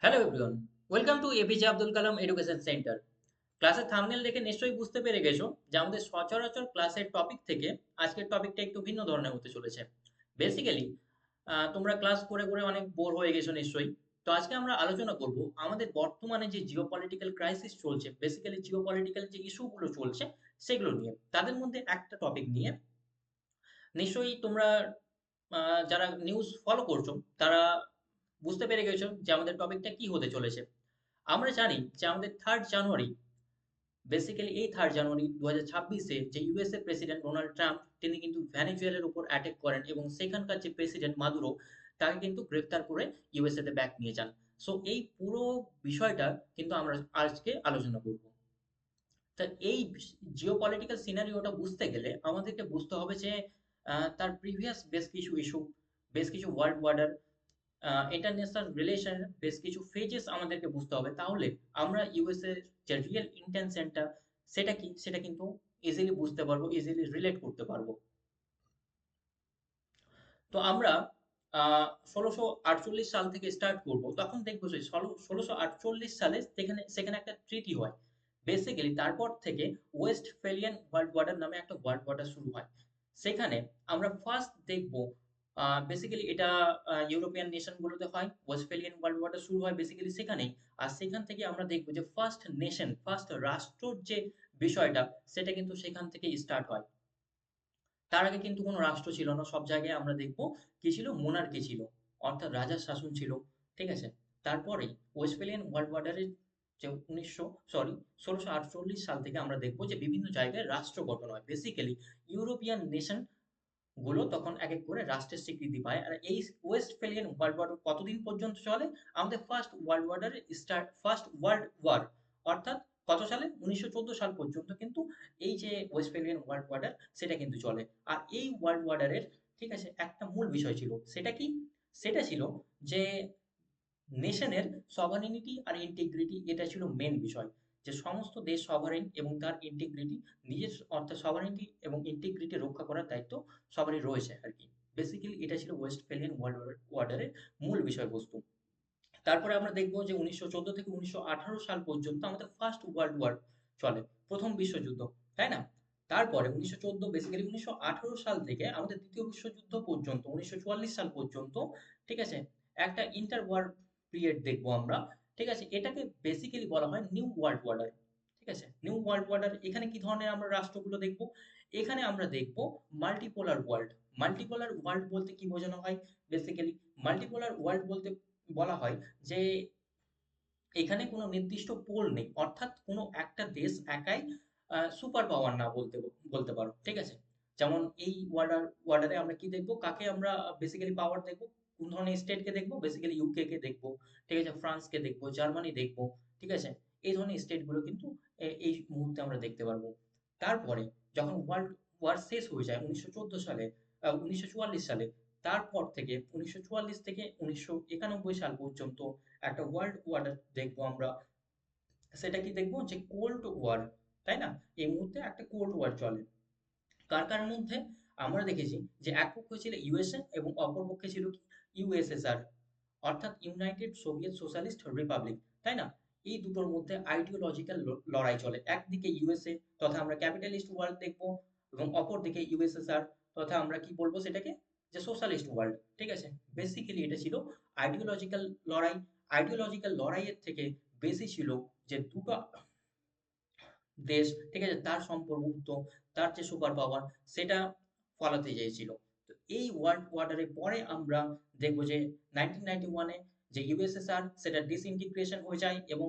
Hello everyone, welcome to APJ Abdul Kalam education centre. ক্লাসের thumbnail দেখে নিশ্চয়ই বুঝতে পেরে গেছো যে আমাদের সচরাচর ক্লাসের টপিক থেকে আজকের টপিকটা একটু ভিন্ন ধরনের হতে চলেছে। বেসিক্যালি তোমরা ক্লাস করে করে অনেক বোর হয়ে গেছো নিশ্চয়ই। তো আজকে আমরা আলোচনা করব আমাদের বর্তমানে যে জিওপলিটিক্যাল ক্রাইসিস চলছে, বেসিক্যালি জিওপলিটিক্যাল যে ইস্যুগুলো চলছে সেগুলো নিয়ে। তাদের মধ্যে একটা টপিক নিয়ে নিশ্চয়ই তোমরা যারা নিউজ ফলো করছো তারা বুঝতে পেরে গেছো যে আমাদের টপিকটা কি হতে চলেছে। আমরা জানি যে আমাদের 3rd জানুয়ারি, বেসিক্যালি এই 3rd জানুয়ারি 2026-এ যে ইউএসএ প্রেসিডেন্ট ডোনাল্ড ট্রাম্প তিনি কিন্তু ভেনেজুয়েলার উপর অ্যাটাক করেন এবং সেখানকার যে প্রেসিডেন্ট মাদুরো তাকে কিন্তু গ্রেফতার করে ইউএসএ তে ব্যাক নিয়ে যান। সো এই পুরো বিষয়টা কিন্তু আমরা আজকে আলোচনা করব। তা এই জিওপলিটিক্যাল সিনারিওটা বুঝতে গেলে আমাদেরকে বুঝতে হবে যে তার প্রিভিয়াস বেশ কিছু ইস্যু, বেশ কিছু ওয়ার্ল্ড ওয়ার্ডার, ইন্টারন্যাশনাল রিলেশনের বেশ কিছু ফেজেস আমাদেরকে বুঝতে হবে। তাহলে আমরা ইউএসএ যে রিয়েল ইন্টেনশনটা সেটা কি সেটা কিন্তু ইজিলি বুঝতে পারবো, ইজিলি রিলেট করতে পারবো। তো আমরা 1648 সাল থেকে স্টার্ট করব। তখন দেখবো যে 1648 সালে সেখানে সেখানে একটা ট্রিটি হয়। বেসিক্যালি তারপর থেকে ওয়েস্টফেলিয়ান ওয়ার্ল্ড অর্ডার নামে একটা ওয়ার্ল্ড অর্ডার শুরু হয়। সেখানে আমরা ফার্স্ট দেখব, বেসিক্যালি এটা ইউরোপিয়ান নেশন গুলোতে হয়। ওয়েস্টফেলিয়ান ওয়ার্ল্ড অর্ডার শুরু হয় বেসিক্যালি সেখানেই। আর সেখান থেকে আমরা দেখব যে ফার্স্ট নেশন, ফার্স্ট রাষ্ট্রর যে বিষয়টা সেটা কিন্তু সেখান থেকেই স্টার্ট হয়। তার আগে কিন্তু কোনো রাষ্ট্র ছিল না। সব জায়গায় আমরা দেখব কি ছিল? মোনার্কি ছিল। অর্থাৎ রাজার শাসন ছিল। ঠিক আছে? তারপরেই ওয়েস্টফেলিয়ান ওয়ার্ল্ড অর্ডারের যে 1648 সাল থেকে আমরা দেখব যে বিভিন্ন জায়গায় রাষ্ট্র গঠন হয়। বেসিক্যালি ইউরোপিয়ান নেশন গুলো তখন এক এক করে রাষ্ট্রের স্বীকৃতি পায়। আর এই ওয়েস্টফেলিয়ান ওয়ার্ল্ড ওয়ার কতদিন পর্যন্ত চলে? আমাদের ফার্স্ট ওয়ার্ল্ড ওয়ারের ফার্স্ট ওয়ার্ল্ড ওয়ার, অর্থাৎ কত সালে? 1914 সাল পর্যন্ত কিন্তু এই যে ওয়েস্টফেলিয়ান ওয়ার্ল্ড ওয়ার্ডার সেটা কিন্তু চলে। আর এই ওয়ার্ল্ড ওয়ার্ডারের, ঠিক আছে, একটা মূল বিষয় ছিল। সেটা কি? সেটা ছিল যে নেশনের সভারেনিটি আর ইন্টিগ্রিটি, এটা ছিল মেন বিষয়। যে সমস্ত দেশ সভারেন এবং তার ইন্টিগ্রিটি, নিজের অর্থাৎ সভারেনিটি এবং ইন্টিগ্রিটি রক্ষা করার দায়িত্ব সবারই রয়েছে আর কি। বেসিক্যালি এটা ছিল ওয়েস্টফেলিয়ান ওয়ার্ল্ড অর্ডারের মূল বিষয়বস্তু। তারপরে আমরা দেখব যে 1914 থেকে 1918 সাল পর্যন্ত আমাদের ফার্স্ট ওয়ার্ল্ড ওয়ার চলে, প্রথম বিশ্বযুদ্ধ, তাই না? তারপরে 1914, বেসিক্যালি 1918 সাল থেকে আমাদের দ্বিতীয় বিশ্বযুদ্ধ পর্যন্ত, 1944 সাল পর্যন্ত, ঠিক আছে, একটা ইন্টার ওয়ার পিরিয়ড দেখবো আমরা। ঠিক আছে, এটাকে বেসিক্যালি বলা হয় নিউ ওয়ার্ল্ড অর্ডার। ঠিক আছে, নিউ ওয়ার্ল্ড অর্ডার। এখানে কি ধরনের আমরা রাষ্ট্রগুলো দেখবো? এখানে আমরা দেখবো মাল্টিপোলার ওয়ার্ল্ড। মাল্টিপোলার ওয়ার্ল্ড বলতে কি বোঝানো হয়? বেসিক্যালি মাল্টিপোলার ওয়ার্ল্ড বলতে বলা হয় যে এখানে কোনো নির্দিষ্ট পোল নেই, অর্থাৎ কোনো একটা দেশ একাই সুপার পাওয়ার না, বলতে বলতে পারো। ঠিক আছে, যেমন এই ওয়ার্ডারে আমরা কি দেখবো? কাকে আমরা বেসিক্যালি পাওয়ার দেখবো? কোন ধরনের স্টেটকে দেখবো? বেসিক্যালি ইউকে কে দেখবো। ঠিক আছে, ফ্রান্সকে দেখবো, জার্মানি দেখবো। ঠিক আছে, এই ধরনের স্টেটগুলো কিন্তু এই মুহূর্তে আমরা দেখতে পারবো। তারপরে যখন ওয়ার্ল্ড ওয়ার শেষ হয়ে যায় 1914 সালে, 1944 সালে, তারপর থেকে 1944 থেকে 1991 সাল পর্যন্ত একটা ওয়ার্ল্ড ওয়ার দেখবো আমরা। সেটা কি দেখবো? যে কোল্ড ওয়ার, তাই না? এই মুহূর্তে একটা কোল্ড ওয়ার চলে। কার কার মধ্যে? আমরা দেখেছি যে এক পক্ষে ছিল ইউএসএ এবং অপর পক্ষে ছিল কি? ইউএসএসআর, অর্থাৎ ইউনাইটেড সোভিয়েত সোশ্যালিস্ট রিপাবলিক, তাই না? এই দুটোর মধ্যে আইডিওলজিক্যাল লড়াই চলে। একদিকে ইউএসএ তথা আমরা ক্যাপিটালিস্ট ওয়ার্ল্ড দেখবো, এবং অপর দিকে ইউএসএসআর তথা আমরা কি বলবো সেটাকে? যে সোশ্যালিস্ট ওয়ার্ল্ড। ঠিক আছে, বেসিক্যালি এটা ছিল আইডিওলজিক্যাল লড়াই। আইডিওলজিক্যাল লড়াইয়ের থেকে বেশি ছিল যে দুটো দেশ, ঠিক আছে, তার সম্পর্কযুক্ত, তার যে সুপার পাওয়ার সেটা ফলাতে চেয়েছিল। তো এই ওয়ার্ল্ড ওয়ার্ডারের পরে আমরা দেখবো যে 1991-এ যে ইউএসএসআর সেটা ডিসইন্টিগ্রেশন হয়ে যায়, এবং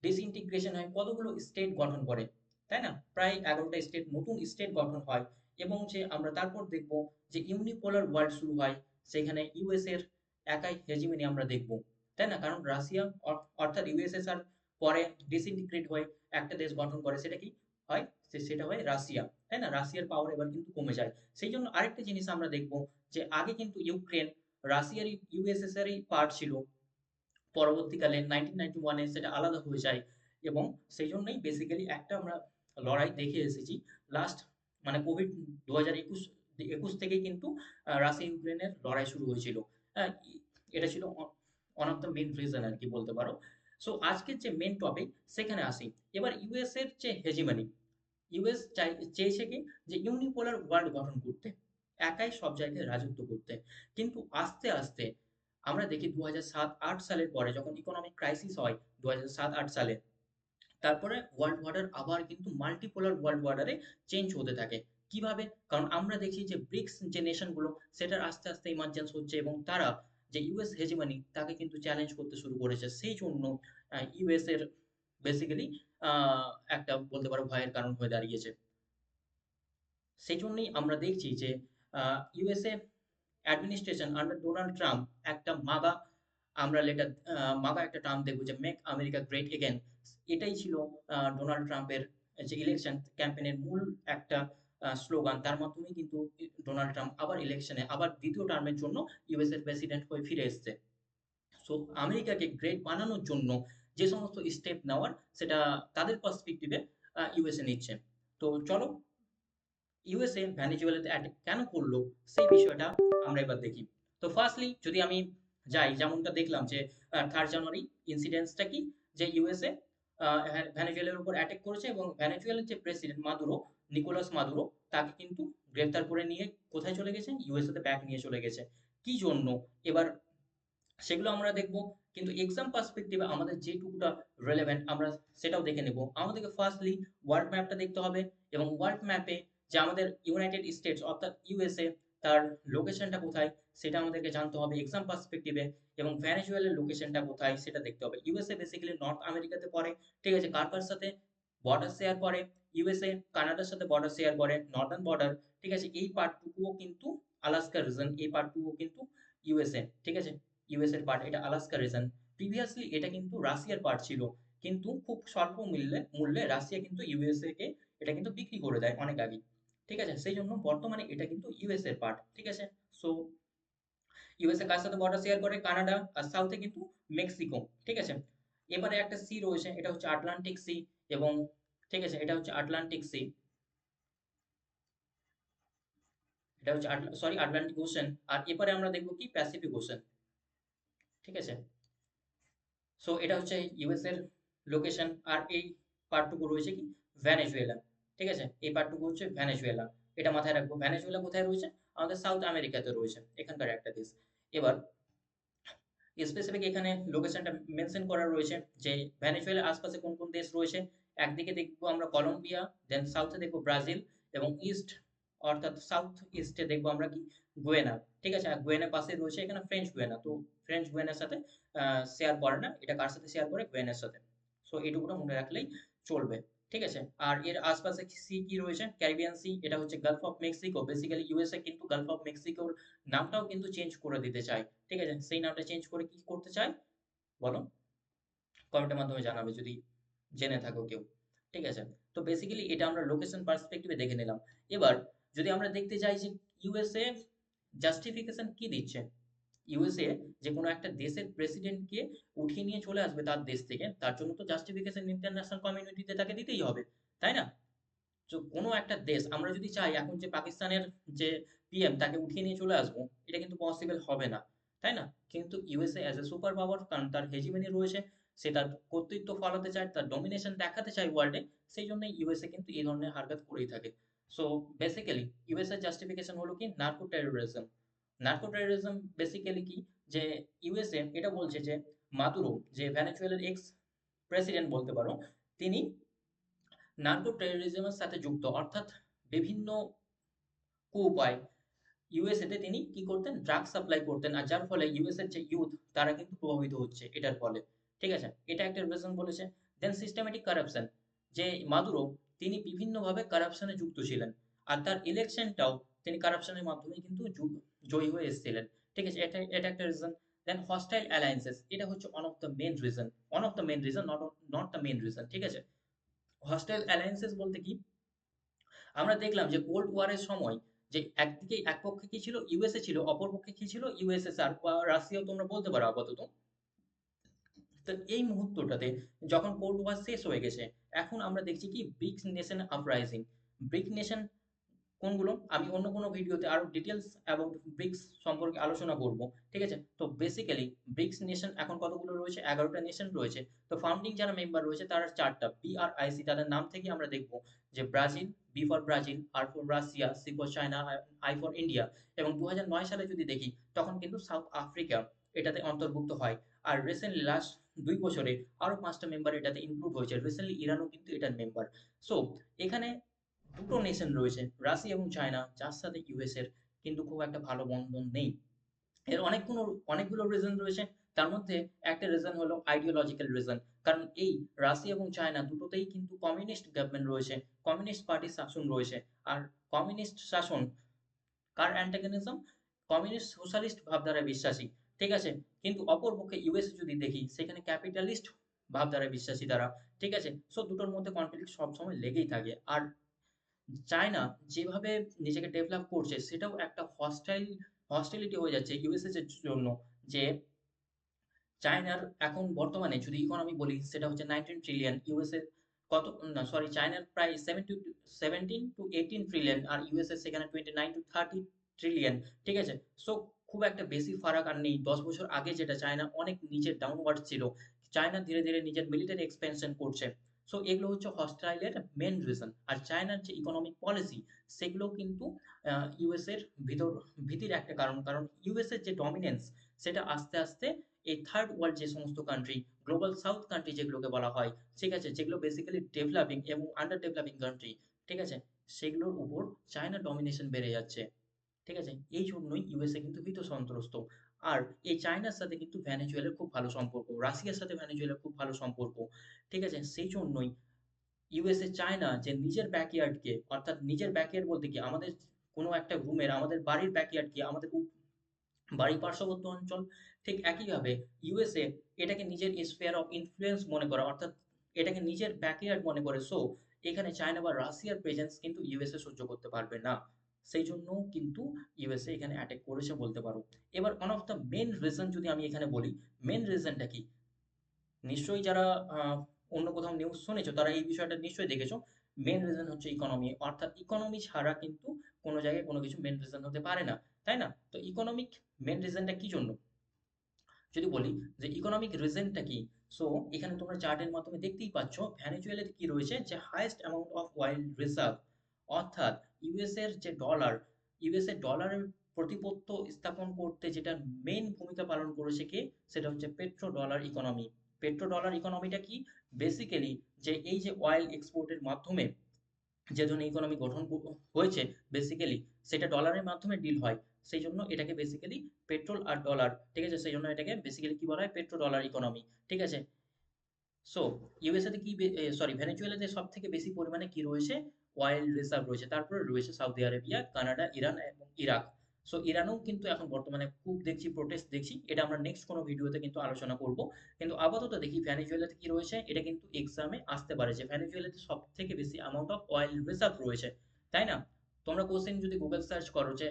ডিসইন্টিগ্রেশন হয় কতগুলো স্টেট গঠন করে, তাই না? প্রায় 11টা স্টেট, নতুন স্টেট গঠন হয়। এবং যে আমরা তারপর দেখব যে ইউনিপোলার ওয়ার্ল্ড শুরু হয়। সেখানে ইউএস এর একাই হেজিমনি আমরা দেখব, তাই না? কারণ রাশিয়া, অর্থাৎ ইউএসএসআর পরে ডিসইন্টিগ্রেট হয়ে একটা দেশ গঠন করে, সেটা কি হয়? সেটা হয় রাশিয়া, তাই না? রাশিয়ার পাওয়ার এবার কিন্তু কমে যায়। সেই জন্য আরেকটা জিনিস আমরা দেখব যে আগে কিন্তু ইউক্রেন রাশিয়ারই, ইউএসএসআরই পার্ট ছিল। পরবর্তীকালে 1991-এ সেটা আলাদা হয়ে যায়। এবং সেই জন্যই বেসিক্যালি একটা আমরা লড়াই দেখে এসেছি লাস্ট, মানে কোভিড 2021 থেকেই কিন্তু রাশিয়া ইউক্রেনের লড়াই শুরু হয়েছিল। এটা ছিল one of the main reason আর কি বলতে পারো। সো আজকের যে মেইন টপিক সেখানে আসি। এবার ইউএস এর যে হেজিমনি, ইউএস চেয়েছে কি যে ইউনিপোলার ওয়ার্ল্ড গঠন করতে, একাই সব জায়গায় রাজত্ব করতে। কিন্তু আস্তে আস্তে আমরা দেখি 2007-8 সালের পরে যখন ইকোনমিক ক্রাইসিস হয় 2007-8 সালে, তারপরে ওয়ার্ল্ড অর্ডার আবার কিন্তু মাল্টিপোলার ওয়ার্ল্ড অর্ডারে চেঞ্জ হতে থাকে। কিভাবে? কারণ আমরা দেখি যে ব্রিক্স যে নেশনগুলো সেটার আস্তে আস্তে ইমার্জেন্স হচ্ছে এবং তারা যে ইউএস হেজিমনি তাকে কিন্তু চ্যালেঞ্জ করতে শুরু করেছে। সেই জন্য ইউএস এর বেসিক্যালি একটা বলতে পারো ভয়ের কারণ হয়ে দাঁড়িয়েছে। সেই জন্যই আমরা দেখছি যে USA administration under Donald Trump একটা মাগা, আমরা লেটার মাগা একটা টার্ম দেখবো যে মেক আমেরিকা গ্রেট এগেন। এটাই ছিল ডোনাল্ড ট্রাম্পের যে ইলেকশন ক্যাম্পেইনের মূল একটা স্লোগান। তার মাধ্যমে কিন্তু ডোনাল্ড ট্রাম্প আবার ইলেকশনে আবার দ্বিতীয় টার্মের জন্য ইউএস এর প্রেসিডেন্ট হয়ে ফিরে এসেছে। সো আমেরিকাকে গ্রেট বানানোর জন্য যে সমস্ত স্টেপ নেওয়ার, সেটা তাদের পার্সপেক্টিভে ইউএসএ নিচ্ছে। তো চলো, ইউএসএ ভেনেজুয়েলাতে অ্যাটাক কেন করলো সেই বিষয়টা আমরা এবার দেখি। তো ফার্স্টলি যদি আমি যাই, যেমনটা দেখলাম যে 3 জানুয়ারি ইনসিডেন্টসটা কি, যে ইউএসএ ভেনেজুয়েলার উপর অ্যাটাক করেছে এবং ভেনেজুয়েলার যে প্রেসিডেন্ট মাদুরো, নিকোলাস মাদুরো, তাকে কিন্তু গ্রেফতার করে নিয়ে কোথায় চলে গেছে, ইউএসএ তে ব্যাক নিয়ে চলে গেছে। কি জন্য? এবার সেগুলো আমরা দেখব। কিন্তু এক্সাম পার্সপেক্টিভে আমাদের যেটুকুটা রেলেভেন্ট আমরা সেটাও দেখে নেব। আমাদেরকে ফার্স্টলি ওয়ার্ল্ড ম্যাপটা দেখতে হবে এবং ওয়ার্ল্ড ম্যাপে যে আমাদের ইউনাইটেড স্টেটস অর্থাৎ ইউএসএ, তার লোকেশনটা কোথায় সেটা আমাদেরকে জানতে হবে এক্সাম পার্সপেক্টিভে, এবং ভেনেজুয়েলার লোকেশনটা কোথায় সেটা দেখতে হবে। ইউএসএ বেসিক্যালি নর্থ আমেরিকাতে পড়ে, ঠিক আছে? কার কার সাথে বর্ডার শেয়ার করে? ইউএসএ কানাডার সাথে বর্ডার শেয়ার করে, নর্দার্ন বর্ডার, ঠিক আছে? এই পার্টটুকুও কিন্তু আলাস্কা রিজন, এই পার্টটুকুও কিন্তু ইউএসএ, ঠিক আছে? ইউএস এর পার্ট, এটা আলাস্কা রিজন। প্রিভিয়াসলি এটা কিন্তু রাশিয়ার পার্ট ছিল, কিন্তু খুব স্বল্প মূল্যে মূল্যে রাশিয়া কিন্তু ইউএসএ কে এটা কিন্তু বিক্রি করে দেয় অনেক আগে, ঠিক আছে? সেই জন্য বর্তমানে এটা কিন্তু ইউএস এর পার্ট, ঠিক আছে? সো ইউএসএ কার সাথে বর্ডার শেয়ার করে? কানাডা, আর সাউথে কিন্তু মেক্সিকো, ঠিক আছে? এবারে একটা সি রয়েছে, এটা হচ্ছে আটলান্টিক সি, এবং ঠিক আছে, এটা হচ্ছে আটলান্টিক সি, এটা হচ্ছে সরি আটলান্টিক ওশেন। আর এবারে আমরা দেখবো কি প্যাসিফিক ওশেন, ঠিক আছে? সো এটা হচ্ছে ইউএস এর লোকেশন। আর এই পার্টটুকু রয়েছে কি ভেনেজুয়েলা, ঠিক আছে? এই পার্টটুকু হচ্ছে ভেনেজুয়েলা। এটা মাথায় রাখবো। ভেনেজুয়েলা কোথায় রয়েছে? আমাদের সাউথ আমেরিকাতে রয়েছে, এখানকার একটা দেশ। এবার স্পেসিফিক এখানে লোকেশনটা মেনশন করা রয়েছে যে ভেনেজুয়েলার আশপাশে কোন কোন দেশ রয়েছে। একদিকে দেখবো আমরা কলম্বিয়া, দেন সাউথে দেখবো ব্রাজিল, এবং ইস্ট অর্থাৎ সাউথ ইস্টে দেখবো আমরা কি গুয়েনা, ঠিক আছে? আর গুয়েনার পাশে রয়েছে এখানে ফ্রেঞ্চ গুয়েনা। তো ফ্রেঞ্চ গুয়েনার সাথে শেয়ার করে না, এটা কার সাথে শেয়ার করে? গুয়েনার সাথে। সো এইটুকুটা মনে রাখলেই চলবে, ঠিক আছে? আর এর আশপাশে সি কি রয়েছে? ক্যারিবিয়ান সি, এটা হচ্ছে Gulf of Mexico. Basically USA কিন্তু গালফ অফ মেক্সিকোর নামটাও কিন্তু চেঞ্জ করে দিতে চায়, ঠিক আছে? সেই নামটা চেঞ্জ করে কি করতে চায় বলো? কমেন্টের মাধ্যমে জানাবে যদি জেনে থাকো কেউ, ঠিক আছে? তো বেসিক্যালি এটা আমরা লোকেশন পার্সপেক্টিভে দেখে নিলাম। এবার যদি আমরা দেখতে যাই যে ইউএসএ জাস্টিফিকেশন কি দিচ্ছে, ইউএসএ যে কোনো একটা দেশের প্রেসিডেন্টকে উঠিয়ে নিয়ে চলে আসবে তার দেশ থেকে, তার জন্য তো জাস্টিফিকেশন ইন্টারন্যাশনাল কমিউনিটিতে তাকে দিতেই হবে, তাই না? তো কোনো একটা দেশ আমরা যদি চাই এখন যে পাকিস্তানের যে পিএম তাকে উঠিয়ে নিয়ে চলে আসবো, এটা কিন্তু পসিবল হবে না, তাই না? কিন্তু USA as a super power, কারণ তার হেজিমনি রয়েছে, সে তার কর্তৃত্ব ফলাতে চায়, তার ডমিনেশন দেখাতে চায় ওয়ার্ল্ডে, সেই জন্য ইউএসএ কিন্তু এই ধরনের হারকাত করেই থাকে। সো বেসিক্যালি ইউএসএ জাস্টিফিকেশন হলো কি narco terrorism. Narco terrorism basically কি, যে ইউএসএ এটা বলছে যে মাদুরো, যে ভেনেজুয়েলার এক্স প্রেসিডেন্ট বলতে পারো, তিনি নার্কো টেরোরিজমের সাথে যুক্ত, অর্থাৎ বিভিন্ন উপায় ইউএসএ তে তিনি কি করতেন? ড্রাগ সাপ্লাই করতেন, আর যার ফলে ইউএস এর যে ইউথ তারা কিন্তু প্রভাবিত হচ্ছে এটার ফলে, ঠিক আছে? এটা একটা রিজন বলেছে। দেন সিস্টেমেটিক কারাপশন, যে মাদুরো তিনি বিভিন্নভাবে কারাপশনে যুক্ত ছিলেন, আর তার ইলেকশনটাও তিনি কারাপশনের মাধ্যমে কিন্তু জয়ী হয়ে এসেছিলেন, ঠিক আছে? এটা এটা একটা রিজন। দেন হস্টাইল অ্যালায়েন্সেস, এটা হচ্ছে one of the main reason, one of the main reason, not not the main reason, ঠিক আছে? হস্টাইল অ্যালায়েন্সেস বলতে কি, আমরা দেখলাম যে কোল্ড ওয়ারের সময় যে একদিকে এক পক্ষে কি ছিল? ইউএসএ ছিল, অপর পক্ষে কি ছিল? ইউএসএসআর বা রাশিয়াও তোমরা বলতে পারো আপাতত। তো এই মুহূর্তটাতে যখন কোল্ড ওয়ার শেষ হয়ে গেছে, এখন আমরা দেখছি কি BRICS nation uprising. BRIC nation কোনগুলো? আমি অন্য কোনো ভিডিওতে আরো ডিটেইলস অ্যাবাউট ব্রিক্স সম্পর্কে আলোচনা করব। ঠিক আছে? তো বেসিক্যালি ব্রিক্স নেশন এখন কতগুলো রয়েছে? ১১ টা নেশন রয়েছে। তো ফাউন্ডিং যারা মেম্বার রয়েছে তারা ৪ টা। BRIC, তাদের নাম থেকেই আমরা দেখব যে Brazil, B for Brazil, R for Russia, C for China, I for India. এবং ২০০৯ সালে যদি দেখি তখন কিন্তু সাউথ আফ্রিকা এটাতে অন্তর্ভুক্ত হয়। আর রিসেন্টলি লাস্ট ২ বছরে আরো ৫ টা মেম্বার এটাতে ইনক্লুড হয়েছে। রিসেন্টলি ইরানও কিন্তু এটার মেম্বার। সো এখানে দুটো নেশন রয়েছে, রাশিয়া এবং চায়না, যার সাথে ইউএস এর কিন্তু খুব একটা ভালো বন্ধন নেই। এর অনেকগুলো রিজন রয়েছে। তার মধ্যে একটা রিজন হলো আইডিওলজিক্যাল রিজন। কারণ এই রাশিয়া এবং চায়না দুটোতেই কিন্তু কমিউনিস্ট গভর্নমেন্ট রয়েছে, কমিউনিস্ট পার্টির শাসন রয়েছে। আর কমিউনিস্ট শাসন কার অ্যান্টাগনিজম? কমিউনিস্ট সোশ্যালিস্ট ভাবধারায় বিশ্বাসী। ঠিক আছে? কিন্তু অপরপক্ষে ইউএস যদি দেখি সেখানে ক্যাপিটালিস্ট ভাবধারায় বিশ্বাসী তারা। ঠিক আছে? সো দুটোর মধ্যে কনফ্লিক্ট সবসময় লেগেই থাকে। আর চায়না যেভাবে নিজেকে ডেভেলপ করছে সেটাও একটা হস্টিলিটি হয়ে যাচ্ছে ইউএসএ এর জন্য। যে চায়নার এখন বর্তমানে যদি ইকোনমি বলি সেটা হচ্ছে 19 ট্রিলিয়ন, ইউএসএ কত, না সরি, চায়নার প্রায় 17 টু 18 ট্রিলিয়ন, আর ইউএসএ সেখানে 29 টু 30 ট্রিলিয়ন। ঠিক আছে? সো খুব একটা বেশি ফারাক আর নেই। ১০ বছর আগে যেটা চায়না অনেক নিচে ডাউনওয়ার্ড ছিল, চায়না ধীরে ধীরে নিজের মিলিটারি এক্সপেনশন করছে। সো এগুলো হচ্ছে হস্টাইলের মেন রিজন। আর চায়নার যে ইকোনমিক পলিসি সেগুলো কিন্তু ইউএস এর ভিতর ভীতির একটা কারণ। কারণ ইউএস এর যে ডমিনেন্স সেটা আস্তে আস্তে এই থার্ড ওয়ার্ল্ড যে সমস্ত কান্ট্রি, গ্লোবাল সাউথ কান্ট্রি যেগুলোকে বলা হয়, ঠিক আছে, যেগুলো বেসিক্যালি ডেভেলপিং এবং আন্ডার ডেভেলপিং কান্ট্রি, ঠিক আছে, সেগুলোর উপর চায়না ডমিনেশন বেড়ে যাচ্ছে। ঠিক আছে? এই জন্যই ইউএসএ কিন্তু ভীত সন্ত্রস্ত। আর এই চায়নার সাথে কিন্তু ভেনেজুয়েলার খুব ভালো সম্পর্ক, রাশিয়ার সাথে ভেনেজুয়েলার খুব ভালো সম্পর্ক। ঠিক আছে? সেই জন্যই ইউএসএ চায় না যে নিজের ব্যাকইয়ার্ডকে, অর্থাৎ নিজের ব্যাকইয়ার্ড বলতে কি আমাদের কোনো একটা রুমের, আমাদের বাড়ির ব্যাকইয়ার্ডকে, আমাদের বাড়ির পার্শ্ববর্তী অঞ্চল, ঠিক একইভাবে ইউএসএ এটাকে নিজের স্ফিয়ার অফ ইনফ্লুয়েন্স মনে করে, অর্থাৎ এটাকে নিজের ব্যাকইয়ার্ড মনে করে। সো এখানে চায়না বা রাশিয়ার প্রেজেন্স কিন্তু ইউএসএ সহ্য করতে পারবে না। সেই জন্য কিন্তু ইউএসএ এখানে অ্যাটাক করেছে বলতে পারো। এবার one of the main reason যদি আমি এখানে বলি, মেন রিজনটা কি? নিশ্চয়ই যারা অন্য কোথাও নিউজ শুনেছো তারা এই বিষয়টা নিশ্চয়ই দেখেছো। মেন রিজন হচ্ছে ইকোনমি, অর্থাৎ ইকোনমি ছাড়া কিন্তু কোনো জায়গায় কোনো কিছু মেন রিজন হতে পারে না, তাই না? তো ইকোনমিক মেন রিজনটা কি জন্য যদি বলি, যে ইকোনমিক রিজনটা কি? সো এখানে তোমরা চার্টের মাধ্যমে দেখতেই পাচ্ছ ভেনেজুয়েলাতে কি রয়েছে, যে highest amount of oil reserve, অর্থাৎ ইউএস এর যে ডলার, ইউএস এর ডলারের প্রতিপত্য স্থাপন করতে যেটা মেইন ভূমিকা পালন করেছে কে, সেটা হচ্ছে petro dollar economy. Petro dollar ইকোনমিটা কি? বেসিক্যালি যে এই যে অয়েল এক্সপোর্টের মাধ্যমে যে ধরনের ইকোনমি গঠন হয়েছে, বেসিক্যালি সেটা ডলারের মাধ্যমে ডিল হয়। সেই জন্য এটাকে বেসিক্যালি পেট্রোল আর ডলার, ঠিক আছে, সেই জন্য এটাকে বেসিক্যালি কি বলা হয়, পেট্রো ডলার ইকোনমি। ঠিক আছে? সো ইউএসএতে কি, সরি, ভেনেজুয়েলাতে সব থেকে বেশি পরিমাণে কি রয়েছে, অয়েল রিজার্ভ রয়েছে। তারপরে রয়েছে সৌদি আরবিয়া, কানাডা, ইরান এবং ইরাক। সো ইরানেও কিন্তু এখন বর্তমানে খুব দেখছি প্রোটেস্ট দেখছি, এটা আমরা নেক্সট কোনো ভিডিওতে কিন্তু আলোচনা করব। কিন্তু আপাতত দেখি ভেনেজুয়েলাতে কি রয়েছে, এটা কিন্তু এক্সামে আসতে পারে যে ভেনেজুয়েলাতে সব থেকে বেশি অ্যামাউন্ট অফ অয়েল রিজার্ভ রয়েছে, তাই না? তোমরা কোশ্চেন যদি গুগল সার্চ করো যে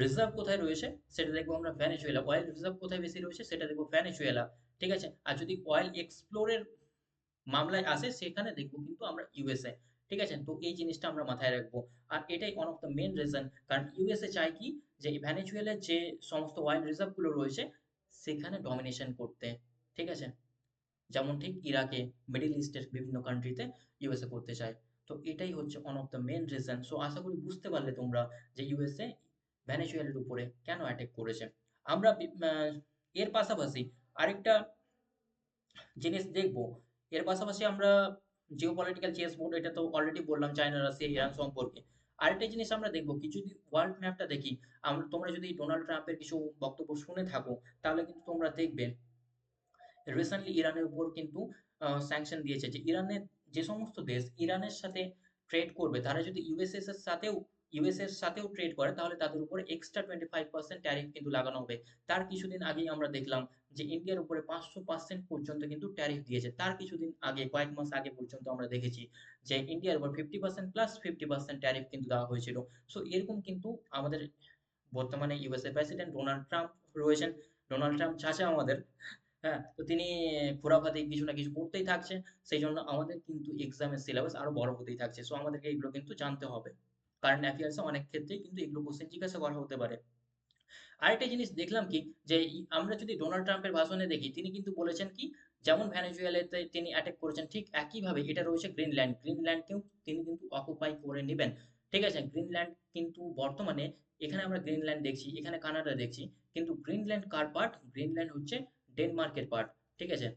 রিজার্ভ কোথায় রয়েছে, সেটা দেখবো আমরা ভেনেজুয়েলা। অয়েল রিজার্ভ কোথায় বেশি রয়েছে, সেটা দেখবো ভেনেজুয়েলা। ঠিক আছে? আর যদি অয়েল এক্সপ্লোরের মামলায় আসে সেখানে দেখবো কিন্তু আমরা ইউএসএ। ঠিক আছে? তো এই জিনিসটা আমরা মাথায় রাখবো। আর এটাই one of the main reason. কারণ ইউএসএ চায় কি, যে ভেনেজুয়েলার যে সমস্ত অয়েল রিজার্ভ গুলো রয়েছে সেখানে ডমিনেশন করতে। ঠিক আছে? যেমন ঠিক ইরাকে, মিডল ইস্টের বিভিন্ন কান্ট্রিতে ইউএসএ করতে চায়। তো এটাই হচ্ছে one of the main reason. So আশা করি বুঝতে পারলে তোমরা যে ইউএসএ ভেনেজুয়েলার উপরে কেন অ্যাটাক করেছে। আমরা এর পাশাপাশি আরেকটা জিনিস দেখবো। এর পাশাপাশি আমরা জিওপলিটিক্যাল চেস বোর্ড, এটা তো অলরেডি বললাম চায়না, রাশিয়া, ইরান সম্পর্কে। আরেকটা জিনিস আমরা দেখবো, কিছু যদি ওয়ার্ল্ড ম্যাপটা দেখি, তোমরা যদি ডোনাল্ড ট্রাম্পের কিছু বক্তব্য শুনে থাকো তাহলে কিন্তু তোমরা দেখবে রিসেন্টলি ইরানের উপর কিন্তু স্যাংশন দিয়েছে, যে ইরানের যে সমস্ত দেশ ইরানের সাথে ট্রেড করবে তারা যদি ইউএস এর সাথেও ট্রেড করে তাহলে তাদের উপরে এক্সট্রা 25% ট্যারিফ কিন্তু লাগানো হবে। তার কিছুদিন আগেই আমরা দেখলাম যে ইন্ডিয়ার উপরে 500% পর্যন্ত কিন্তু ট্যারিফ দিয়েছে। তার কিছুদিন আগে, কয়েক মাস আগে পর্যন্ত আমরা দেখেছি যে ইন্ডিয়ার উপর 50% প্লাস 50% ট্যারিফ কিন্তু দেওয়া হয়েছিল। সো এরকম কিন্তু আমাদের বর্তমানে ইউএসএ প্রেসিডেন্ট ডোনাল্ড ট্রাম্প রয়েছেন। ডোনাল্ড ট্রাম্প চাচা আমাদের। হ্যাঁ, তো তিনি খোরাফাতি কিছু না কিছু করতেই থাকছে। সেই জন্য আমাদের কিন্তু এক্সামের সিলেবাস আরো বড় হতেই থাকছে। সো আমাদেরকে এগুলো কিন্তু জানতে হবে। কারেন্ট অ্যাফেয়ার্সে অনেক ক্ষেত্রেই কিন্তু এগুলো কোশ্চেন জিজ্ঞাসা করা হতে পারে। আরেকটা জিনিস দেখলাম কি, যে আমরা যদি ডোনাল্ড ট্রাম্পের ভাষণে দেখি, তিনি কিন্তু বলেছেন কি, যেমন ভেনেজুয়েলাতে তিনি অ্যাটাক করেছেন ঠিক একইভাবে এটা রয়েছে গ্রিনল্যান্ড, গ্রিনল্যান্ডকেও তিনি কিন্তু অকুপাই করে নেবেন। ঠিক আছে, গ্রিনল্যান্ড কিন্তু বর্তমানে, এখানে আমরা গ্রিনল্যান্ড দেখছি, এখানে কানাডা দেখছি, কিন্তু গ্রিনল্যান্ড কার পার্ট? গ্রিনল্যান্ড হচ্ছে ডেনমার্কের পার্ট। ঠিক আছে,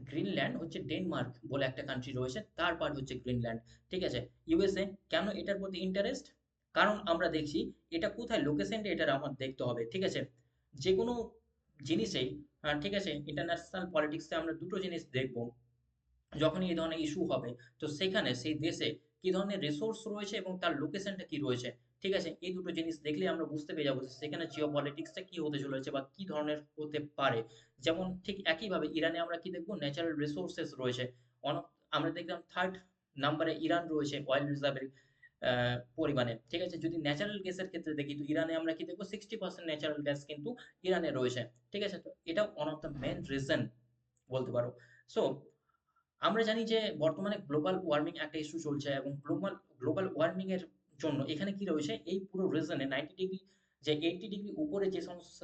গ্রিনল্যান্ড হচ্ছে ডেনমার্ক বলে একটা কান্ট্রি রয়েছে, তার পার্ট হচ্ছে গ্রিনল্যান্ড। ঠিক আছে, ইউএসএ কেন এটার প্রতি ইন্টারেস্ট? কারণ আমরা দেখছি এটা কোথায় লোকেশনটা, এটা আমার দেখতে হবে। ঠিক আছে, যে কোনো জিনিসেই, ঠিক আছে, ইন্টারন্যাশনাল পলিটিক্সে আমরা দুটো জিনিস দেখব যখনই এই ধরনের ইস্যু হবে, তো সেখানে সেই দেশে কি ধরনের রিসোর্স রয়েছে এবং তার লোকেশনটা কি রয়েছে। ঠিক আছে, এই দুটো জিনিস দেখলে আমরা বুঝতে পেরে যাবো যে সেখানে জিও পলিটিক্সটা কি হতে চলেছে বা কি ধরনের হতে পারে। যেমন ঠিক একইভাবে ইরানে আমরা কি দেখবো, ন্যাচারাল রিসোর্সেস রয়েছে অনেক। আমরা দেখলাম থার্ড নাম্বারে ইরান রয়েছে অয়েল রিজার্ভের পরিমাণে। ঠিক আছে, যদি ন্যাচারাল গ্যাসের ক্ষেত্রে দেখি, তো ইরানে আমরা কি দেখবো, 60% ন্যাচারাল গ্যাস কিন্তু ইরানে রয়েছে। ঠিক আছে, তো এটা one of the main reason বলতে পারো। সো আমরা জানি যে বর্তমানে গ্লোবাল ওয়ার্মিং একটা ইস্যু চলছে, এবং গ্লোবাল গ্লোবাল ওয়ার্মিং এর জন্য এখানে কি রয়েছে, এই পুরো রিজনে 90 ডিগ্রি, যে 80 ডিগ্রি উপরে যে সমস্ত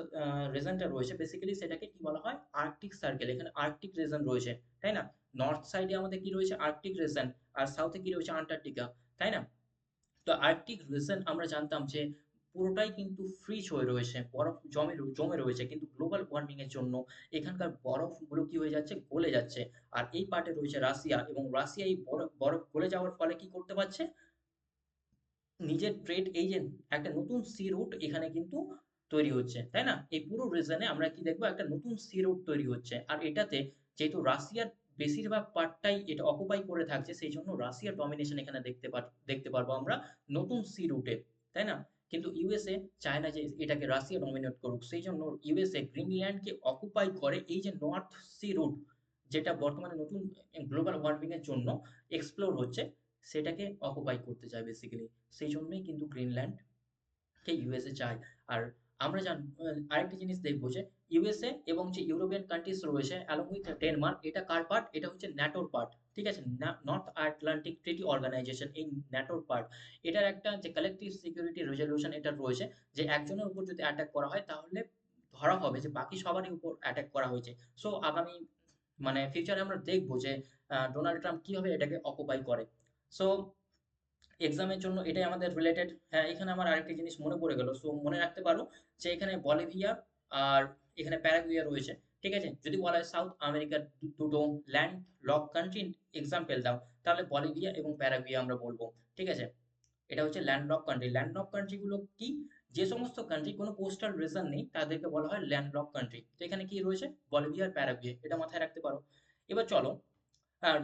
রিজনটা রয়েছে, বেসিক্যালি সেটাকে কি বলা হয়, আর্কটিক সার্কেল। এখানে আর্কটিক রিজন রয়েছে, তাই না? নর্থ সাইডে আমাদের কি রয়েছে, আর্কটিক রিজন, আর সাউথে কি রয়েছে, আন্টার্কটিকা, তাই না? তো আর্কটিক রিজন আমরা জানতাম যে পুরোটাই কিন্তু ফ্রিজ হয়ে রয়েছে, বরফ জমে জমে রয়েছে, কিন্তু গ্লোবাল ওয়ার্মিং এর জন্য এখানকার বরফগুলো কি হয়ে যাচ্ছে, গলে যাচ্ছে। আর এই পার্টে রয়েছে রাশিয়া, এবং রাশিয়া এই বরফ বরফ গলে যাওয়ার ফলে কি করতে পারছে, নিজের ট্রেড, এই যে একটা নতুন সি রুট এখানে কিন্তু তৈরি হচ্ছে, তাই না? এই পুরো রিজনে আমরা কি দেখবো, একটা নতুন সি রুট তৈরি হচ্ছে। আর এটাতে যেহেতু রাশিয়ার বেশিরভাগ পার্টটাই এটা অকুপাই করে থাকছে, সেই জন্য রাশিয়ার ডমিনেশন এখানে দেখতে পারবো আমরা নতুন সি রুটে, তাই না? কিন্তু ইউএসএ চায় না যে এটাকে রাশিয়া ডমিনেট করুক, সেই জন্য ইউএসএ গ্রিনল্যান্ডকে অকুপাই করে এই যে নর্থ সি রুট, যেটা বর্তমানে নতুন গ্লোবাল ওয়ার্মিং এর জন্য এক্সপ্লোর হচ্ছে, সেটাকে অকুপাই করতে চায় বেসিক্যালি। সেই জন্যই কিন্তু গ্রিনল্যান্ডকে ইউএসএ চায়। আর আমরা আরেকটা জিনিস দেখবো যে ইউএসএ এবং যে ইউরোপিয়ান কান্ট্রিজ রয়েছে অ্যালং উইথ ডেনমার্ক, এটা কার পার্ট? এটা হচ্ছে ন্যাটোর পার্ট। ঠিক আছে, নর্থ আটলান্টিক ট্রিটি অর্গানাইজেশন, এই ন্যাটোর পার্ট। এটার একটা যে কালেকটিভ সিকিউরিটি রেজলিউশন এটা রয়েছে, যে একজনের উপর যদি অ্যাটাক করা হয়, তাহলে ধরা হবে যে বাকি সবারই উপর অ্যাটাক করা হয়েছে। সো আগামী মানে ফিউচারে আমরা দেখবো যে ডোনাল্ড ট্রাম্প কিভাবে এটাকে অকুপাই করে। সো এক্সামের জন্য এটাই আমাদের রিলেটেড। হ্যাঁ, এখানে আমার আরেকটা জিনিস মনে পড়ে গেল। সো মনে রাখতে পারো যে এখানে বলিভিয়া আর এখানে প্যারাগুয়ে রয়েছে। ঠিক আছে, যদি বলা হয় সাউথ আমেরিকার দুটো ল্যান্ড লক কান্ট্রি এক্সাম্পল দাও, তাহলে বলিভিয়া এবং প্যারাগুয়ে আমরা বলবো। ঠিক আছে, এটা হচ্ছে land lock country. Land lock country গুলো কি, যে সমস্ত কান্ট্রি কোনো কোস্টাল রিজন নেই, তাদেরকে বলা হয় ল্যান্ড লক কান্ট্রি। তো এখানে কি রয়েছে, বলিভিয়া আর প্যারাগুয়ে, এটা মাথায় রাখতে পারো। এবার চলো,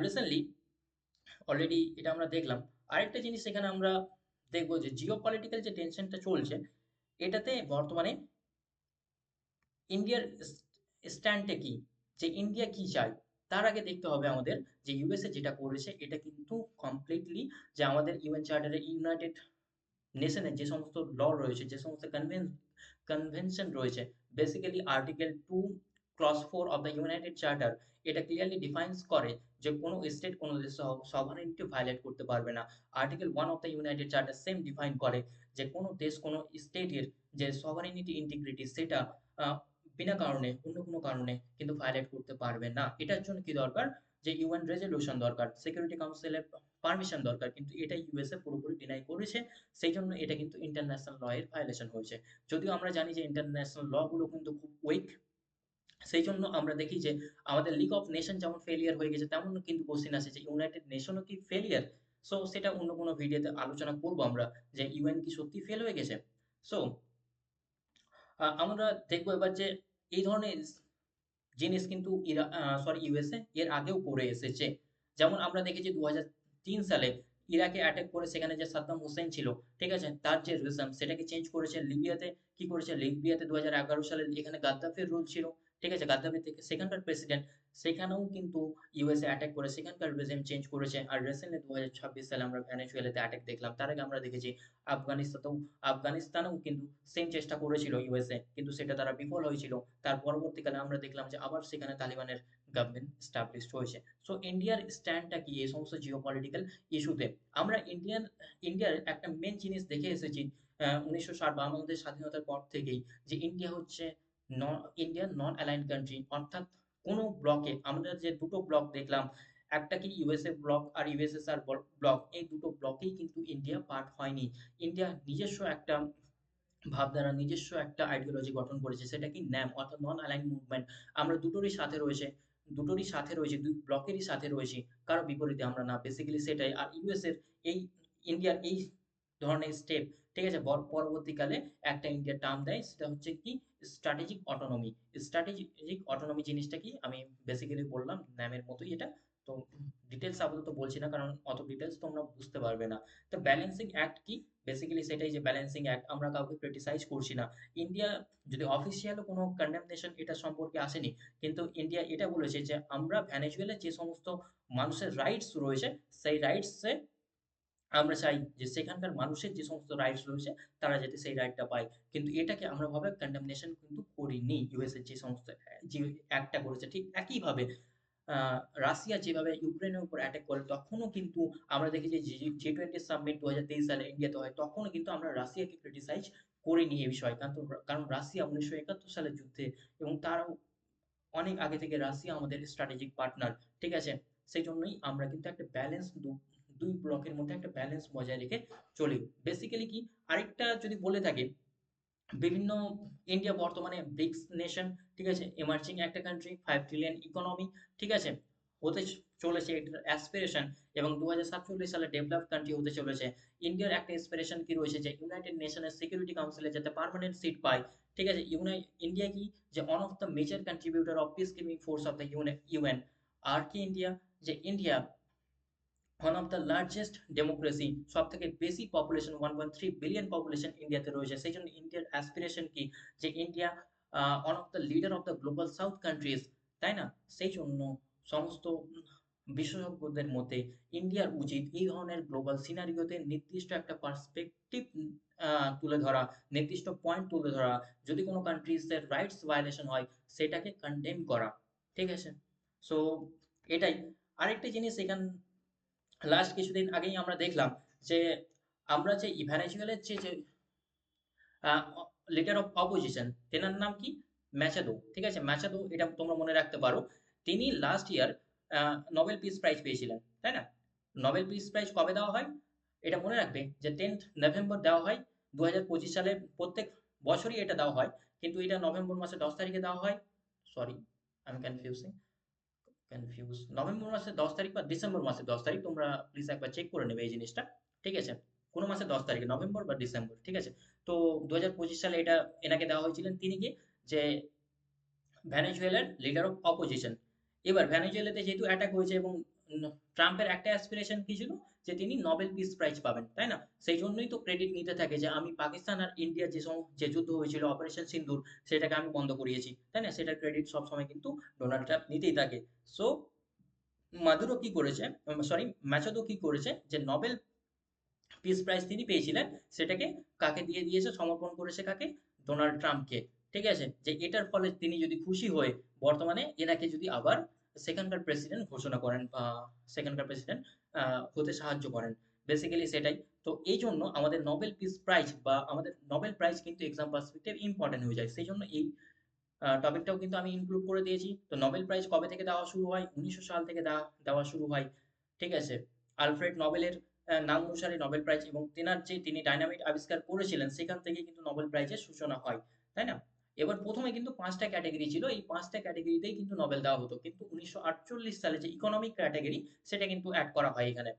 রিসেন্টলি অলরেডি এটা আমরা দেখলাম। আরেকটা জিনিস এখানে আমরা দেখবো যে জিও পলিটিক্যাল যে টেনশনটা চলছে, এটাতে বর্তমানে ইন্ডিয়ার স্ট্যান্ডটা কি, যে ইন্ডিয়া কি চায়। তার আগে দেখতে হবে আমাদের যে ইউএসএ যেটা করেছে, এটা কিন্তু কমপ্লিটলি, যে আমাদের ইউএন চার্টারে, ইউনাইটেড নেশনের যে সমস্ত ল রয়েছে, যে সমস্ত কনভেনশন রয়েছে, basically article 2 clause 4 of the united charter, এটা ক্লিয়ারলি ডিফাইন্স করে যে কোনো স্টেট কোনো দেশের সভারেনিটি ভায়োলেট করতে পারবে না। Article 1 of the united charter same define করে যে কোনো দেশ কোনো স্টেটের যে সভারেনিটি ইন্টিগ্রিটি, সেটা আহ, বিনা কারণে, অন্য কোনো কারণে কিন্তু ভায়োলেট করতে পারবে না। এটার জন্য কি দরকার, যে ইউএন রেজলিউশন দরকার, সিকিউরিটি কাউন্সিলের পারমিশন দরকার, কিন্তু এটা ইউএসএ পুরোপুরি ডিনাই করেছে। সেই জন্য এটা কিন্তু ইন্টারন্যাশনাল ল এর ভায়োলেশন হয়েছে। যদিও আমরা জানি যে ইন্টারন্যাশনাল ল গুলো কিন্তু খুব উইক, সেই জন্য আমরা দেখি যে আমাদের লিগ অফ নেশন যেমন ফেলিয়ার হয়ে গেছে, তেমন কিন্তু কোশ্চেন আসে যে ইউনাইটেড নেশনও কি ফেলিয়ার। সো সেটা অন্য কোনো ভিডিওতে আলোচনা করব আমরা, যে ইউএন কি সত্যি ফেল হয়ে গেছে। সো আমরা দেখবো এবার যে এই ধরনের জিনিস কিন্তু ইউএসএ এর আগেও করে এসেছে। যেমন আমরা দেখেছি 2003 সালে ইরাকে অ্যাটাক করে, সেখানে যে সাদ্দাম হোসেন ছিল, ঠিক আছে, তার যে রিজম সেটাকে চেঞ্জ করেছে। লিবিয়াতে কি করেছে, লিবিয়াতে 2011 সালে এখানে গাদ্দাফির রুল ছিল। ঠিক আছে? গাদ্দাফি থেকে সেখানকার প্রেসিডেন্ট, সেখানেও কিন্তু ইউএসএ অ্যাটাক করে সেখানকার রেজিম চেঞ্জ করেছে। আর রিসেন্টলি ২০২৬ সালে আমরা ভেনেজুয়েলাতে অ্যাটাক দেখলাম। তার আগে আমরা দেখেছি আফগানিস্তানেও কিন্তু সেম চেষ্টা করেছিল ইউএসএ, কিন্তু সেটা তারা বিফল হয়েছিল। তার পরবর্তীকালে আমরা দেখলাম যে আবার সেখানে তালিবানের গভর্নমেন্ট এস্টাবলিশড হয়েছে। সো ইন্ডিয়ার স্ট্যান্ডটা কি এই সমস্ত জিওপলিটিক্যাল ইস্যুতে? আমরা ইন্ডিয়ার একটা মেইন জিনিস দেখে এসেছি ১৯৬০ বা আমাদের স্বাধীনতার পর থেকেই, যে ইন্ডিয়া হচ্ছে ইন্ডিয়া নন অ্যালাইন্ড কান্ট্রি, অর্থাৎ কোনো ব্লকে আমরা যে দুটো ব্লক দেখলাম, একটা কি ইউএসএ ব্লক আর ইউএসএসআর ব্লক, এই দুটো ব্লকেই কিন্তু ইন্ডিয়া পার্ট হয়নি। ইন্ডিয়া নিজস্ব একটা ভাবধারা, নিজস্ব একটা আইডিওলজি গঠন করেছে, সেটা কি ন্যাম অর্থাৎ নন অ্যালাইন্ড মুভমেন্ট। আমরা দুটোরই সাথে রয়েছে, দুই ব্লকেরই সাথে রয়েছি, কারো বিপরীতে আমরা না, বেসিক্যালি সেটাই। আর ইউএস এর এই ইন্ডিয়ার এই ধরনের স্টেপ, ঠিক আছে, পরবর্তীকালে একটা ইন্ডিয়া টার্ম দেয়, সেটা হচ্ছে কি স্ট্র্যাটেজিক অটোনমি। স্ট্র্যাটেজিক অটোনমি জিনিসটা কি আমি বেসিক্যালি বললাম, ন্যামের মতোই এটা। তো ডিটেলস আপাতত বলছি না, কারণ অত ডিটেলস তোমরা বুঝতে পারবে না। তো ব্যালেন্সিং অ্যাক্ট কি? বেসিক্যালি সেটাই, যে ব্যালেন্সিং অ্যাক্ট, আমরা কাউকে ক্রিটিসাইজ করছি না। ইন্ডিয়া যদি অফিসিয়ালও কোনো কন্ডেমনেশন এটা সম্পর্কে আসেনি, কিন্তু ইন্ডিয়া এটা বলেছে যে আমরা ভেনেজুয়েলার যে সমস্ত মানুষের রাইটস রয়েছে, সেই রাইটসে আমরা চাই যে সেখানকার মানুষের যে সমস্ত রাইটস রয়েছে তারা যাতে সেই রাইটটা পায়। কিন্তু এটাকে আমরা ভাবে কন্ডেমনেশন কিন্তু করিনি। ইউএস এর যে সমস্ত যে অ্যাক্টটা করেছে, ঠিক একইভাবে আ রাশিয়া যেভাবে ইউক্রেনের উপর অ্যাটাক করে, তখনও কিন্তু আমরা দেখেছি যে G20 সামিট ২০২৩ সালে ইন্ডিয়াতে হয়। তখনও কিন্তু আমরা রাশিয়াকে ক্রিটিসাইজ করিনি এই বিষয়ে। কারণ রাশিয়া ১৯৭১ সালের যুদ্ধে এবং তারও অনেক আগে থেকে রাশিয়া আমাদের স্ট্র্যাটেজিক পার্টনার। ঠিক আছে? সেজন্যই আমরা কিন্তু একটা ব্যালেন্স ২ ব্লকের মধ্যে একটা ব্যালেন্স বজায় রেখে চলি। বেসিক্যালি কি আরেকটা যদি বলে থাকি, বিভিন্ন ইন্ডিয়া বর্তমানে ব্রিক্স নেশন, ঠিক আছে? এমার্জিং একটা কান্ট্রি, ৫ ট্রিলিয়ন ইকোনমি, ঠিক আছে? হতে চলেছে এটার অ্যাসপিরেশন, এবং ২০৪৭ সালে ডেভেলপড কান্ট্রি হতে চলেছে। ইন্ডিয়ার একটা অ্যাসপিরেশন কি রয়েছে, যে ইউনাইটেড নেশনের সিকিউরিটি কাউন্সিলে যাতে পার্মানেন্ট সিট পায়। ঠিক আছে? ইন্ডিয়া কি, যে one of the major contributor of peacekeeping force of the UN. আর কি ইন্ডিয়া, যে India one of the largest democracy, সব থেকে বেশি পপুলেশন, 1.3 বিলিয়ন পপুলেশন ইন্ডিয়াতে রয়েছে। সেই জন্য ইন্ডিয়ার অ্যাসপিরেশন কি, যে India one of the leader of the global south countries, তাই না? সেই জন্য সমস্ত বিশেষজ্ঞদের মতে ইন্ডিয়ার উচিত এই ধরনের গ্লোবাল সিনারিওতে নির্দিষ্ট একটা পার্সপেক্টিভ তুলে ধরা, নির্দিষ্ট পয়েন্ট তুলে ধরা, যদি কোনো কান্ট্রিজের রাইটস ভায়োলেশন হয় সেটাকে কন্ডেম করা। ঠিক আছে? সো এটাই। আরেকটা জিনিস লাস্ট কিছুদিন আগেই আমরা দেখলাম যে আমরা যে ভেনেজুয়েলার যে লিডার অফ অপোজিশন, তেনার নাম কি, ম্যাচাদো, ঠিক আছে? ম্যাচাদো, এটা তোমরা মনে রাখতে পারো। তিনি last year Nobel peace prize পেয়েছিলেন, তাই না? নোবেল পিস প্রাইজ কবে দেওয়া হয় এটা মনে রাখবে, যে 10th নভেম্বর দেওয়া হয় ২০২৫ সালে। প্রত্যেক বছরই এটা দেওয়া হয়, কিন্তু এটা নভেম্বর মাসের ১০ তারিখে দেওয়া হয়। সরি, আমি কনফিউজ। নভেম্বর মাসের ১০ তারিখ বা ডিসেম্বর মাসের ১০ তারিখ, তোমরা প্লিজ একবার চেক করে নেবে এই জিনিসটা। ঠিক আছে? কোন মাসের ১০ তারিখে, নভেম্বর বা ডিসেম্বর, ঠিক আছে? তো ২০২৫ সালে এটা এনাকে দেওয়া হয়েছিলেন। তিনি কি, যে ভেনেজুয়েলার লিডার অফ অপোজিশন। এবার ভেনেজুয়েলাতে যেহেতু অ্যাটাক হয়েছে, এবং ট্রাম্পের একটা অ্যাসপিরেশন কি ছিল, যে তিনি নোবেল পিস প্রাইজ পাবেন, তাই না? সেই জন্যই তো ক্রেডিট নিতে থাকে, যে আমি পাকিস্তান আর ইন্ডিয়ার যে যুদ্ধ হয়েছিল অপারেশন সিন্দুর, সেটাকে আমি বন্ধ করিয়েছি, তাই না? সেটার ক্রেডিট সবসময় কিন্তু ডোনাল্ড ট্রাম্প নিতেই থাকে। সো মাদুরো কি করেছে, সরি, ম্যাচাদো কি করেছে, যে নোবেল পিস প্রাইজ তিনি পেয়েছিলেন, সেটাকে কাকে দিয়ে দিয়েছে, সমর্পণ করেছে কাকে, ডোনাল্ড ট্রাম্পকে। ঠিক আছে? যে এটার ফলে তিনি যদি খুশি হয়ে বর্তমানে এনাকে যদি আবার সেখানকার প্রেসিডেন্ট ঘোষণা করেন, বা সেখানকার প্রেসিডেন্ট হতে সাহায্য করেন। বেসিক্যালি সেটাই। তো এই জন্য আমাদের নোবেল পিস প্রাইজ, বা আমাদের নোবেল প্রাইজ কিন্তু এক্সাম পার্সপেক্টিভ ইম্পর্টেন্ট হয়ে যায়। সেই জন্য এই টপিকটাও কিন্তু আমি ইনক্লুড করে দিয়েছি। তো নোবেল প্রাইজ কবে থেকে দেওয়া শুরু হয়? ১৯০০ সাল থেকে দেওয়া শুরু হয়। ঠিক আছে? আলফ্রেড নোবেলের নাম অনুসারে নোবেল প্রাইজ, এবং তিনি ডায়নামাইট আবিষ্কার করেছিলেন, সেখান থেকে কিন্তু নোবেল প্রাইজের সূচনা হয়। তাই না? এবার ১ম এ কিন্তু ৫ টা ক্যাটেগরি ছিল। এই ৫ টা ক্যাটেগরিতেই কিন্তু নোবেল দেওয়া হতো। কিন্তু ১৯৪৮ সালে যে ইকোনমিক ক্যাটেগরি, সেটা কিন্তু এড করা হয় এখানে।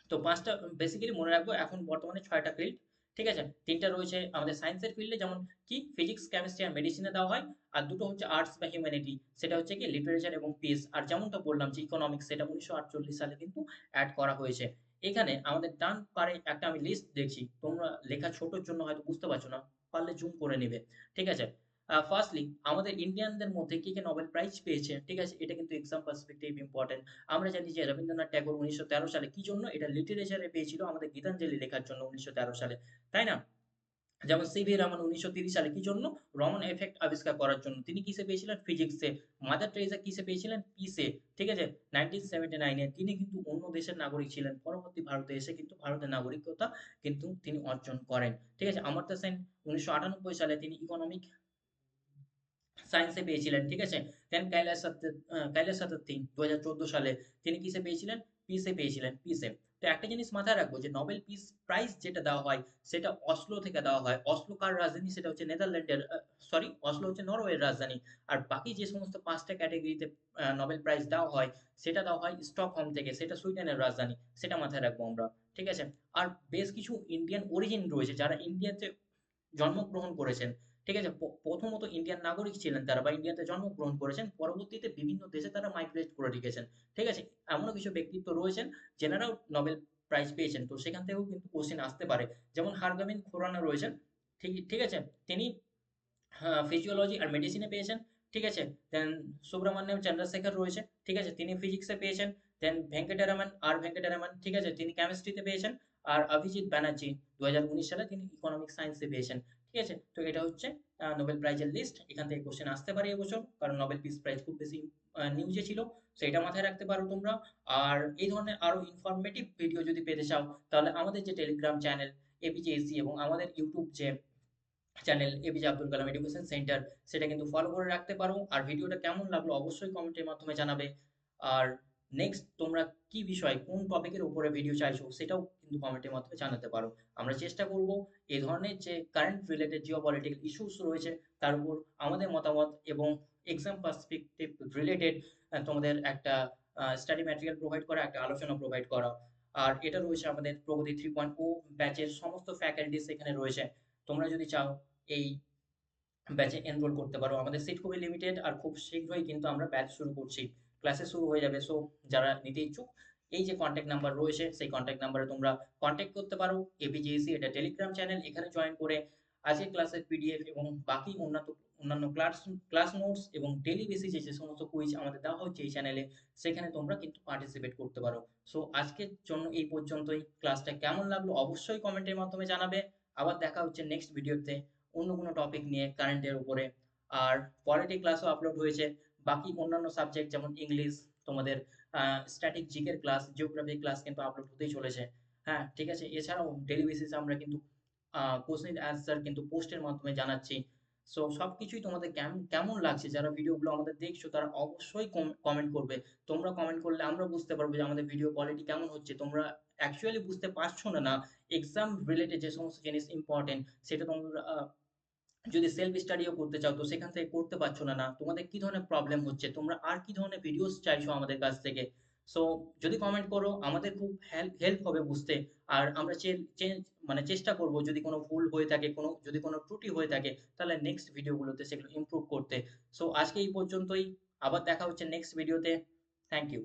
তো ৫ টা বেসিক্যালি মনে রাখবো, এখন বর্তমানে ৬ টা ফিল্ড। ঠিক আছে? ৩ টা রয়েছে আমাদের সায়েন্সের ফিল্ডে, যেমন কি ফিজিক্স, কেমিস্ট্রি আর মেডিসিনে দেওয়া হয়। আর ২ টো হচ্ছে আর্টস বা হিউম্যানিটি, সেটা হচ্ছে কি লিটারেচার এবং পিস। আর যেমনটা বললাম যে ইকোনমিক্স, সেটা ১৯৪৮ সালে কিন্তু এড করা হয়েছে। এখানে আমাদের ডান পারে একটা আমি লিস্ট দেখছি। তোমরা লেখা ছোটর জন্য হয়তো বুঝতে পারছো না। পারলে জুম করে নিবে। ঠিক আছে? ফার্স্টলি আমাদের ইন্ডিয়ানদের মধ্যে কে কে নোবেল প্রাইজ পেয়েছে, ঠিক আছে, এটা কিন্তু এক্সাম পার্সপেক্টিভ ইম্পর্টেন্ট। আমরা জানি যে রবীন্দ্রনাথ ট্যাগর 1913 সালে কি জন্য, এটা লিটারেচারে পেয়েছিল আমাদের গীতাঞ্জলি লেখার জন্য 1913 সালে, তাই না? যেমন সিভি রমন 1930 সালে কি জন্য, রমন এফেক্ট আবিষ্কার করার জন্য। তিনি কিসে পেয়েছিলেন, ফিজিক্সে। মাদার টেরেসা কিসে পেয়েছিলেন, পিসে, ঠিক আছে, 1979 তিনি কিন্তু অন্য দেশের নাগরিক ছিলেন, পরবর্তী ভারতে এসে কিন্তু ভারতের নাগরিকতা কিন্তু তিনি অর্জন করেন, ঠিক আছে। অমর্ত্য সেন 1998 সালে তিনি ইকোনমিক সায়েন্সে পেয়েছিলেন, ঠিক আছে। দেন কৈলাস সত্যার্থী 2014 সালে তিনি কিসে পেয়েছিলেন, পিসে পেয়েছিলেন, পিসে। তো একটা জিনিস মাথায় রাখবো যে নোবেল পিস প্রাইজ যেটা দেওয়া হয় সেটা অসলো থেকে দেওয়া হয়। অসলো কার রাজধানী, সেটা হচ্ছে নেদারল্যান্ডের, সরি, অসলো হচ্ছে নরওয়ের রাজধানী। আর বাকি যে সমস্ত 5টা ক্যাটাগরিতে নোবেল প্রাইজ দেওয়া হয় সেটা দেওয়া হয় স্টকহোম থেকে, সেটা সুইডেনের রাজধানী, সেটা মাথায় রাখবো আমরা, ঠিক আছে। আর বেশ কিছু ইন্ডিয়ান অরিজিন রয়েছে যারা ইন্ডিয়াতে জন্মগ্রহণ করেছেন, ঠিক আছে। প্রথমত ইন্ডিয়ান নাগরিক ছিলেন তারা, বা ইন্ডিয়াতে জন্মগ্রহণ করেছেন, পরবর্তীতে বিভিন্ন দেশে তারা মাইগ্রেট করে লিখেছেন, ঠিক আছে। এমনও কিছু ব্যক্তিত্ব রয়েছেন যেনারাও নোবেল প্রাইজ পেয়েছেন, তো সেখান থেকেও কিন্তু কোশ্চেন আসতে পারে। যেমন হারগোবিন্দ খুরানা রয়েছেন, ঠিক ঠিক আছে, তিনি ফিজিওলজি আর মেডিসিনে পেয়েছেন, ঠিক আছে। দেন সুব্রমণ্যম চন্দ্রশেখর রয়েছে, ঠিক আছে, তিনি ফিজিক্সে পেয়েছেন। দেন ভেঙ্কটেরামন, ঠিক আছে, তিনি কেমিস্ট্রিতে পেয়েছেন। আর অভিজিৎ ব্যানার্জি 2019 সালে তিনি ইকোনমিক সায়েন্সে পেয়েছেন, ঠিক আছে। তো এটা হচ্ছে নোবেল প্রাইজের লিস্ট। এখান থেকে কোশ্চেন আসতে পারে এবছর, কারণ নোবেল পিস প্রাইজ খুব বেশি নিউজে ছিল, তো এটা মাথায় রাখতে পারো তোমরা। আর এই ধরনের আরো ইনফরমেটিভ ভিডিও যদি পেতে চাও, তাহলে আমাদের যে টেলিগ্রাম চ্যানেল এপিজেএসসি এবং আমাদের ইউটিউব যে channel APJ Abdul Kalam education centre, সেটা কিন্তু ফলো করে রাখতে পারো। আর ভিডিওটা কেমন লাগলো অবশ্যই কমেন্টের মাধ্যমে জানাবে। আর নেক্সট তোমরা কি বিষয়, কোন টপিকের উপরে ভিডিও চাইছো, সেটাও কিন্তু কমেন্টের মাধ্যমে জানাতে পারো। আমরা চেষ্টা করব এই ধরনের যে কারেন্ট রিলেটেড জিওপলিটিক্যাল ইস্যুস রয়েছে তার উপর আমাদের মতামত এবং এক্সাম পার্সপেক্টিভ রিলেটেড তোমাদের একটা স্টাডি ম্যাটেরিয়াল প্রোভাইড করা, একটা আলোচনা প্রোভাইড করা। আর এটা রয়েছে আমাদের প্রগতি 3.0 ব্যাচের সমস্ত ফ্যাকাল্টিস এখানে রয়েছে। তোমরা যদি চাও এই ব্যাচে এনরোল করতে পারো। আমাদের সিট খুবই লিমিটেড, আর খুব শীঘ্রই কিন্তু আমরা ব্যাচ শুরু করছি, ক্লাসে শুরু হয়ে যাবে। সো যারা নিতে ইচ্ছুক, এই যে কন্ট্যাক্ট নাম্বার রয়েছে সেই কন্ট্যাক্ট নাম্বারে তোমরা কন্ট্যাক্ট করতে পারো। এপিজেএসসি এটা টেলিগ্রাম চ্যানেল, এখানে জয়েন করে আজকের ক্লাসের পিডিএফ এবং বাকি অন্যান্য ক্লাস নোটস এবং ডেইলি বেসিসে যে সমস্ত কুইজ আমাদের দেওয়া হচ্ছে এই চ্যানেলে, সেখানে তোমরা কিন্তু পার্টিসিপেট করতে পারো। সো আজকের জন্য এই পর্যন্তই। ক্লাসটা কেমন লাগলো অবশ্যই কমেন্টের মাধ্যমে জানাবে। আবার দেখা হচ্ছে নেক্সট ভিডিওতে অন্য কোনো টপিক নিয়ে কারেন্টের উপরে। আর পলিটি ক্লাসও আপলোড হয়েছে, বাকি অন্যান্য সাবজেক্ট যেমন ইংলিশ, তোমাদের স্ট্যাটিক জিকের ক্লাস, জিওগ্রাফি ক্লাস কিন্তু আপলোড হতেই চলেছে। হ্যাঁ, ঠিক আছে। এছাড়াও ডেইলি বেসিসে আমরা কিন্তু কোশ্চেন অ্যান্সার কিন্তু পোস্টের মাধ্যমে জানাচ্ছি। সো সবকিছুই তোমাদের কেমন লাগছে, যারা ভিডিওগুলো আমাদের দেখছো তারা অবশ্যই কমেন্ট করবে। তোমরা কমেন্ট করলে আমরা বুঝতে পারবো যে আমাদের ভিডিও কোয়ালিটি কেমন হচ্ছে। তোমরা অ্যাকচুয়ালি বুঝতে পারছো না, না এক্সাম রিলেটেড যে সমস্ত জিনিস ইম্পর্টেন্ট সেটা তোমরা যদি সেলফ স্টাডিও করতে চাও তো সেখান থেকে করতে পারছো না, না তোমাদের কি ধরনের প্রবলেম হচ্ছে, তোমরা আর কি ধরনের ভিডিওস চাইছো আমাদের কাছ থেকে। সো যদি কমেন্ট করো আমাদের খুব হেল্প হবে বুঝতে। আর আমরা মানে চেষ্টা করব যদি কোনো ভুল হয়ে থাকে, যদি কোনো ত্রুটি হয়ে থাকে, তাহলে নেক্সট ভিডিওগুলোতে সেগুলো ইমপ্রুভ করতে। সো আজকে এই পর্যন্তই, আবার দেখা হচ্ছে নেক্সট ভিডিওতে। Thank you.